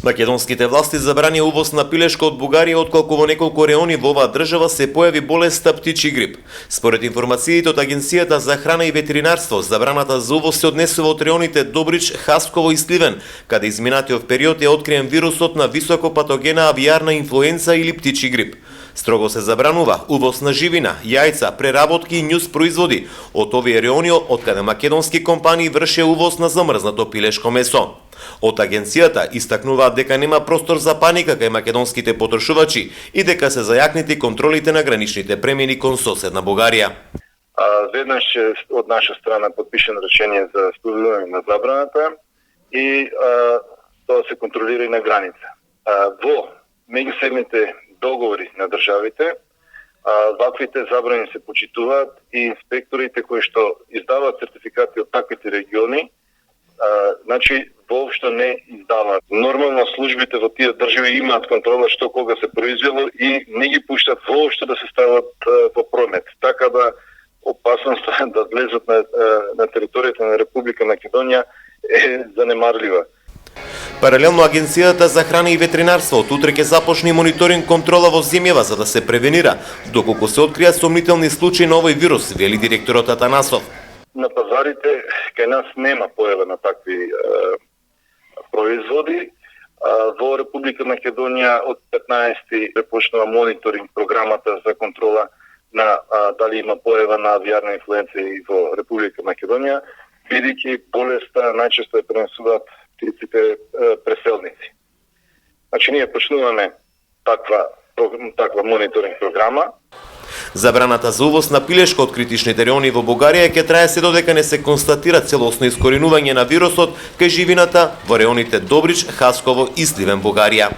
Македонските власти забранија увоз на пилешко од Бугарија отколку во неколку реони во оваа држава се појави болеста птичи грип. Според информациите од Агенцијата за храна и ветеринарство, забраната за увоз се однесува од реоните Добрич, Хасково и Сливен, каде изминатиот период е откриен вирусот на високопатогена авијарна инфлуенца или птичи грип. Строго се забранува увоз на живина, јајца, преработки и њус производи од овие реони од каде македонски компании вршеа увоз на замрзнато пилешко месо. Од агенцијата истакнуваат дека нема простор за паника кај македонските потрошувачи и дека се зајакнети контролите на граничните премини кон соседна Бугарија. Веднаш од наша страна подпишено решение за спроведување на забраната и тоа се контролира и на граница. Во меѓусебните договори на државите, ваквите забрани се почитуваат и инспекторите кои што издаваат сертификати од таквите региони, значи воопшто не издаваат. Нормално службите во тие држави имаат контрола што кога се произвело и не ги пуштат воопшто да се стават во промет. Така да опасноста да влезат на територијата на Република Македонија е занемарлива. Паралелно Агенцијата за храна и ветеринарство од утре ќе започне мониторинг контрола во земјава за да се превенира, доколку се откријат сомнителни случаи на овој вирус, вели директорот Атанасов. На пазарите кај нас нема појава на такви производи. Во Република Македонија од 15 започнува мониторинг програмата за контрола на дали има појава на авијарна инфлуенца и во Република Македонија, бидејќи болеста најчесто ја пренесуваат птиците преселници. Значи ние почнуваме таква мониторинг програма. Забраната за увоз на пилешко од критичните реони во Бугарија ќе трае се додека не се констатира целосно искоренување на вирусот кај живината во реоните Добрич, Хасково и Сливен, Бугарија.